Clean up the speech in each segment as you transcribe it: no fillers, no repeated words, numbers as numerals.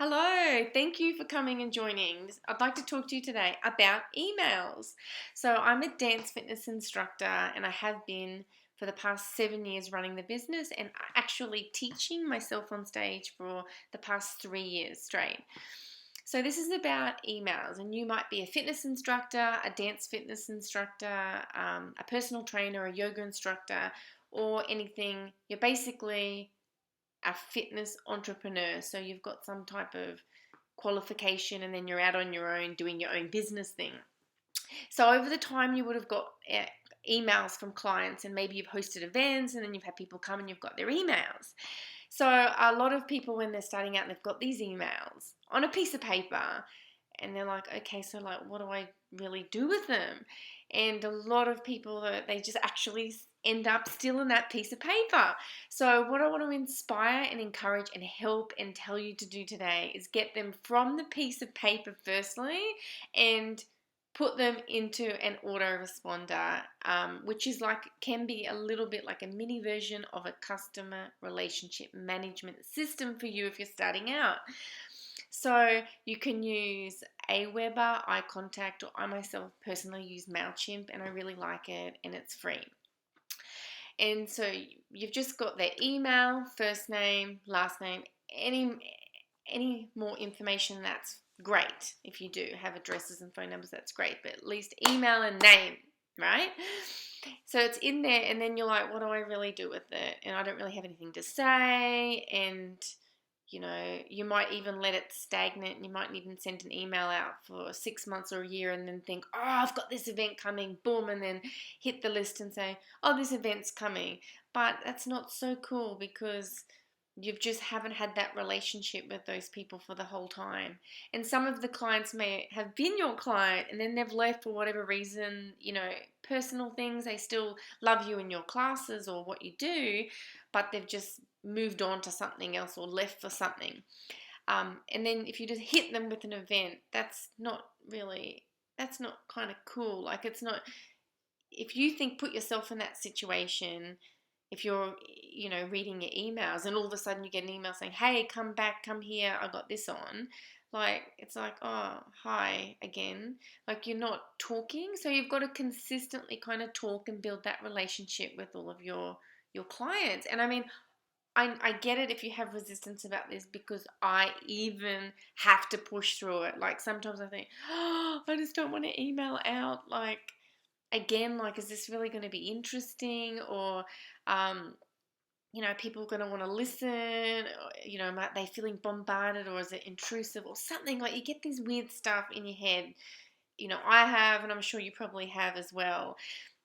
Hello, thank you for coming and joining. I'd like to talk to you today about emails. So, I'm a dance fitness instructor and I have been for the past 7 years running the business and actually teaching myself on stage for the past 3 years straight. So, this is about emails, and you might be a fitness instructor, a dance fitness instructor, a personal trainer, a yoga instructor, or anything. You're basically a fitness entrepreneur. So you've got some type of qualification and then you're out on your own doing your own business thing. So over the time you would have got emails from clients, and maybe you've hosted events and then you've had people come and you've got their emails. So a lot of people, when they're starting out and they've got these emails on a piece of paper, and they're like, okay, so like, what do I really do with them? And a lot of people, they just actually end up still in that piece of paper. So what I want to inspire and encourage and help and tell you to do today is get them from the piece of paper firstly and put them into an autoresponder, which is like, can be a little bit like a mini version of a customer relationship management system for you if you're starting out. So you can use Aweber, iContact, or I myself personally use MailChimp, and I really like it, and it's free. And so you've just got their email, first name, last name, any more information, that's great. If you do have addresses and phone numbers, that's great, but at least email and name, right? So it's in there, and then you're like, what do I really do with it? And I don't really have anything to say, and you might even let it stagnate, and you might even send an email out for 6 months or a year and then think, oh, I've got this event coming, boom, and then hit the list and say, oh, this event's coming. But that's not so cool because you just haven't had that relationship with those people for the whole time. And some of the clients may have been your client and then they've left for whatever reason, personal things. They still love you in your classes or what you do, but they've just moved on to something else or left for something. And then if you just hit them with an event, that's not kind of cool. Like, it's not, if you put yourself in that situation, if you're, reading your emails and all of a sudden you get an email saying, hey, come back, come here, I got this on. Like, it's like, oh, hi again. Like, you're not talking. So you've got to consistently kind of talk and build that relationship with all of your clients. And I mean, I get it if you have resistance about this, because I even have to push through it. Like, sometimes I think, oh, I just don't want to email out. Like, again, like, is this really going to be interesting? Or, people are going to want to listen, or, are they feeling bombarded, or is it intrusive or something? Like, you get this weird stuff in your head. I have, and I'm sure you probably have as well.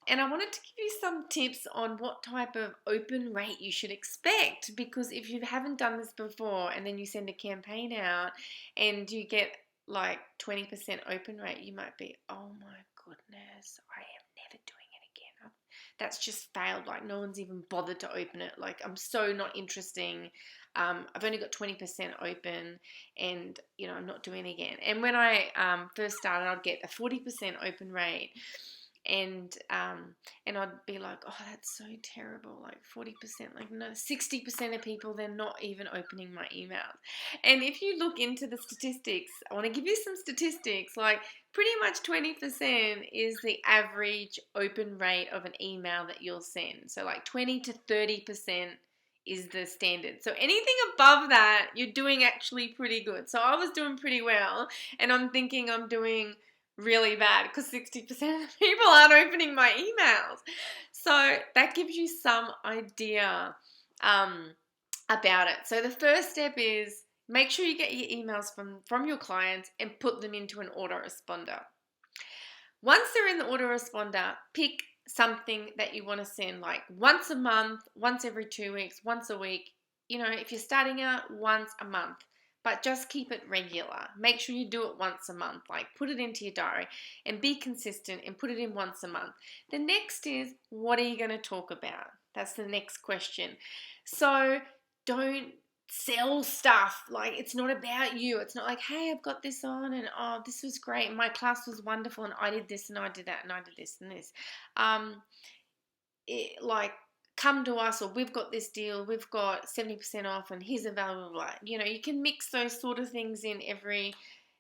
And I wanted to give you some tips on what type of open rate you should expect, because if you haven't done this before and then you send a campaign out and you get like 20% open rate, you might be, oh my goodness, I am never doing it again. That's just failed. Like, no one's even bothered to open it. Like, I'm so not interesting. I've only got 20% open, and I'm not doing it again. And when I first started, I'd get a 40% open rate. And I'd be like, oh, that's so terrible, like 40%, like no, 60% of people, they're not even opening my emails. And if you look into the statistics, I want to give you some statistics, like pretty much 20% is the average open rate of an email that you'll send. So like 20 to 30% is the standard. So anything above that, you're doing actually pretty good. So I was doing pretty well, and I'm thinking I'm doing really bad because 60% of people aren't opening my emails. So that gives you some idea about it. So the first step is make sure you get your emails from your clients and put them into an autoresponder. Once they're in the autoresponder, pick something that you want to send, like once a month, once every 2 weeks, once a week. If you're starting out, once a month. But just keep it regular. Make sure you do it once a month. Like, put it into your diary and be consistent and put it in once a month. The next is, what are you going to talk about? That's the next question. So don't sell stuff. Like, it's not about you. It's not like, hey, I've got this on, and oh, this was great. My class was wonderful, and I did this and I did that and I did this and this. Like, come to us, or we've got this deal, we've got 70% off, and here's a blah, blah, blah. You know, you can mix those sort of things in every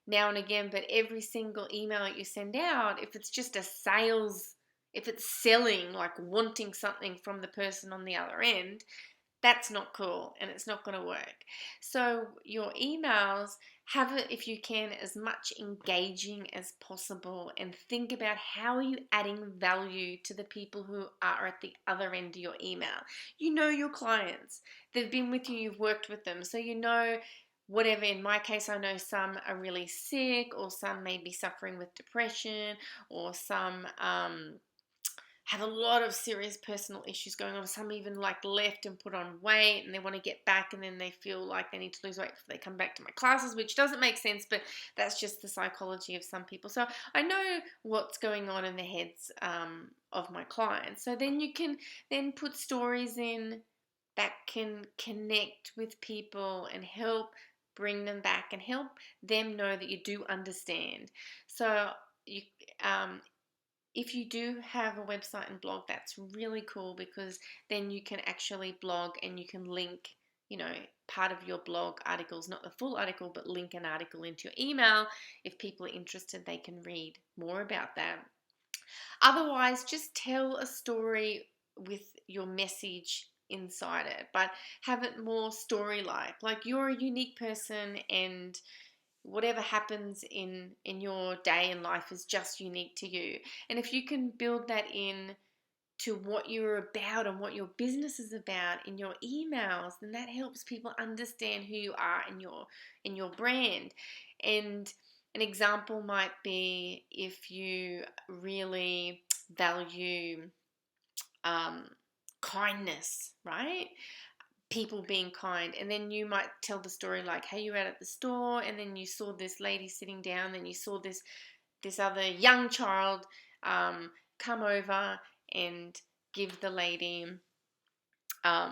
now and again, but every single email that you send out, if it's just a sales, if it's selling, like wanting something from the person on the other end, that's not cool and it's not going to work. So your emails, have it, if you can, as much engaging as possible, and think about how are you adding value to the people who are at the other end of your email. You know your clients. They've been with you, you've worked with them. So you know whatever. In my case, I know some are really sick, or some may be suffering with depression, or some have a lot of serious personal issues going on. Some even like left and put on weight, and they want to get back, and then they feel like they need to lose weight before they come back to my classes, which doesn't make sense, but that's just the psychology of some people. So I know what's going on in the heads of my clients. So then you can then put stories in that can connect with people and help bring them back and help them know that you do understand. So you if you do have a website and blog, that's really cool, because then you can actually blog and you can link, you know, part of your blog articles, not the full article, but link an article into your email. If people are interested, they can read more about that. Otherwise, just tell a story with your message inside it, but have it more story-like. Like you're a unique person, and whatever happens in your day and life is just unique to you. And if you can build that in to what you're about and what your business is about in your emails, then that helps people understand who you are in your brand. And an example might be if you really value kindness, right? People being kind, and then you might tell the story like, hey, you were out at the store and then you saw this lady sitting down, then you saw this other young child come over and give the lady a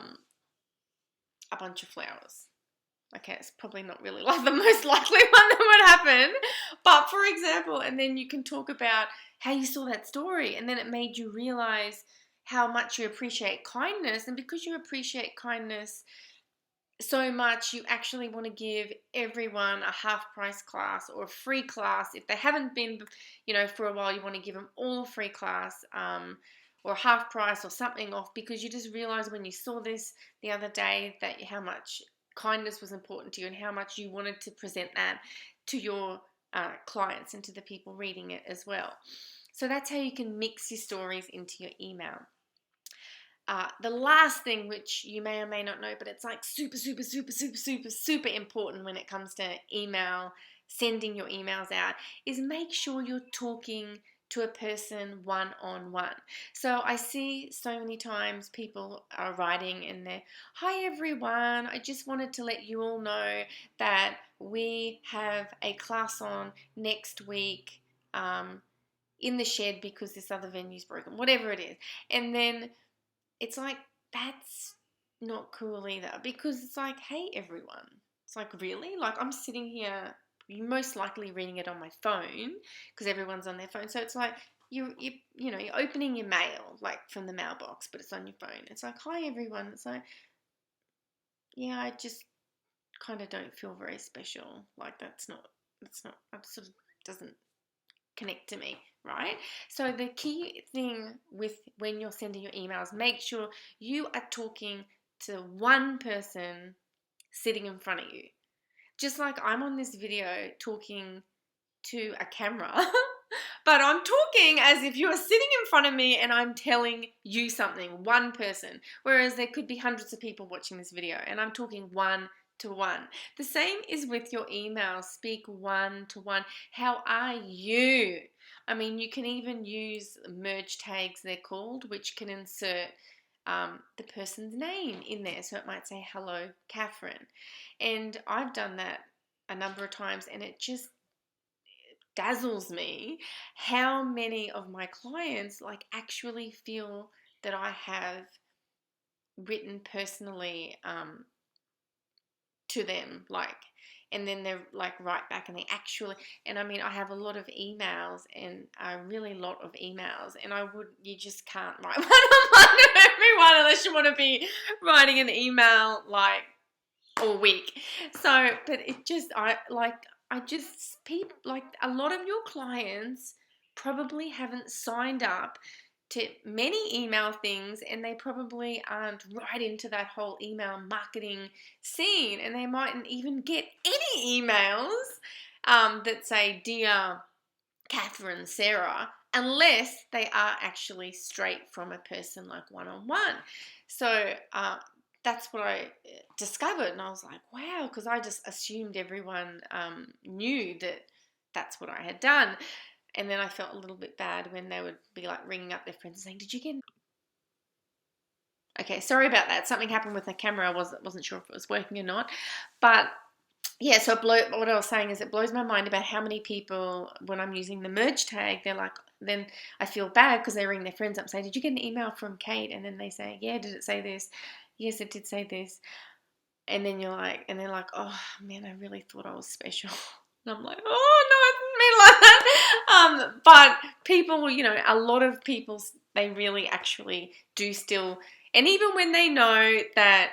bunch of flowers. Okay, it's probably not really like the most likely one that would happen, but for example, and then you can talk about how you saw that story, and then it made you realize how much you appreciate kindness, and because you appreciate kindness so much, you actually want to give everyone a half price class or a free class. If they haven't been, you know, for a while, you want to give them all a free class, or half price or something off, because you just realize when you saw this the other day that how much kindness was important to you and how much you wanted to present that to your clients and to the people reading it as well. So that's how you can mix your stories into your email. The last thing, which you may or may not know, but it's like super, super, super, super, super, super important when it comes to email, sending your emails out, is make sure you're talking to a person one-on-one. So I see so many times people are writing and they're, hi everyone, I just wanted to let you all know that we have a class on next week in the shed because this other venue's broken, whatever it is. And then it's like, that's not cool either, because it's like, hey everyone, it's like, really? Like, I'm sitting here, you're most likely reading it on my phone because everyone's on their phone. So it's like you're opening your mail like from the mailbox, but it's on your phone. It's like, hi everyone. It's like, yeah, I just kind of don't feel very special. Like that sort of doesn't connect to me, right? So the key thing with when you're sending your emails, make sure you are talking to one person sitting in front of you. Just like I'm on this video talking to a camera, but I'm talking as if you're sitting in front of me and I'm telling you something, one person, whereas there could be hundreds of people watching this video and I'm talking one to one. The same is with your email. Speak one to one. How are you? I mean, you can even use merge tags, they're called, which can insert the person's name in there. So it might say, hello, Catherine. And I've done that a number of times, and it just dazzles me how many of my clients like actually feel that I have written personally to them, like, and then they're like right back, and they actually, and I mean, I have a lot of emails, and a really lot of emails, and you just can't write one-on-one to everyone unless you want to be writing an email like all week. So, but people, like, a lot of your clients probably haven't signed up to many email things, and they probably aren't right into that whole email marketing scene, and they mightn't even get any emails that say, "Dear Catherine, Sarah," unless they are actually straight from a person, like one-on-one. So that's what I discovered, and I was like, wow, because I just assumed everyone knew that that's what I had done. And then I felt a little bit bad when they would be like ringing up their friends and saying, "Did you get?" Okay, sorry about that. Something happened with the camera. I wasn't sure if it was working or not, but yeah. So what I was saying is, it blows my mind about how many people, when I'm using the merge tag, they're like, then I feel bad because they ring their friends up and say, "Did you get an email from Kate?" And then they say, "Yeah, did it say this?" "Yes, it did say this." And then and they're like, "Oh man, I really thought I was special." And I'm like, "Oh no, I didn't mean like that." But people, a lot of people, they really actually do still, and even when they know that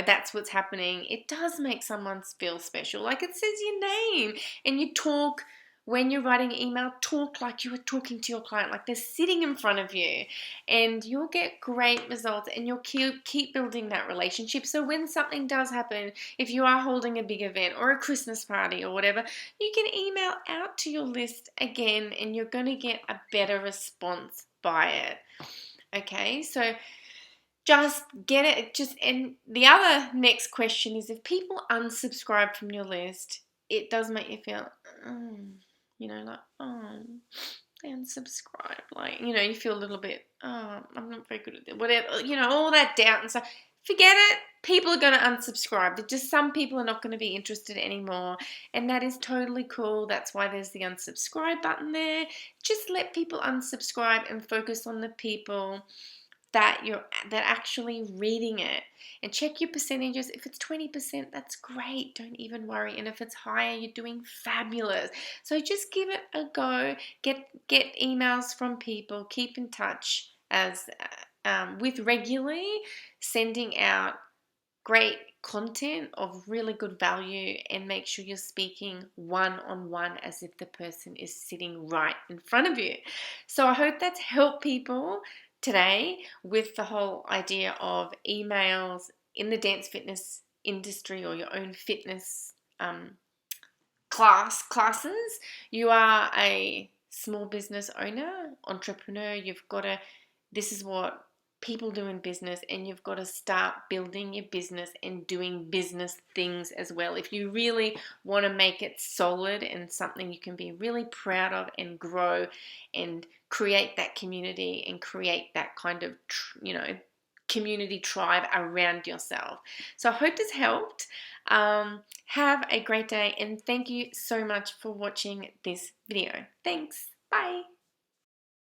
that's what's happening, it does make someone feel special. Like, it says your name, and you talk. When you're writing an email, talk like you were talking to your client, like they're sitting in front of you, and you'll get great results, and you'll keep building that relationship. So when something does happen, if you are holding a big event or a Christmas party or whatever, you can email out to your list again, and you're going to get a better response by it. Okay, so just get it. And the other next question is, if people unsubscribe from your list, it does make you feel, like, oh, they unsubscribe. Like, you feel a little bit, oh, I'm not very good at it. Whatever, all that doubt and stuff. Forget it. People are going to unsubscribe. Just some people are not going to be interested anymore, and that is totally cool. That's why there's the unsubscribe button there. Just let people unsubscribe and focus on the people that actually reading it, and check your percentages. If it's 20%, that's great. Don't even worry. And if it's higher, you're doing fabulous. So just give it a go. Get emails from people. Keep in touch with regularly sending out great content of really good value, and make sure you're speaking one-on-one as if the person is sitting right in front of you. So I hope that's helped people today with the whole idea of emails in the dance fitness industry, or your own fitness classes. You are a small business owner, entrepreneur. This is what people do in business, and you've got to start building your business and doing business things as well. If you really want to make it solid and something you can be really proud of and grow and create that community and create that kind of, community tribe around yourself. So I hope this helped. Have a great day, and thank you so much for watching this video. Thanks. Bye.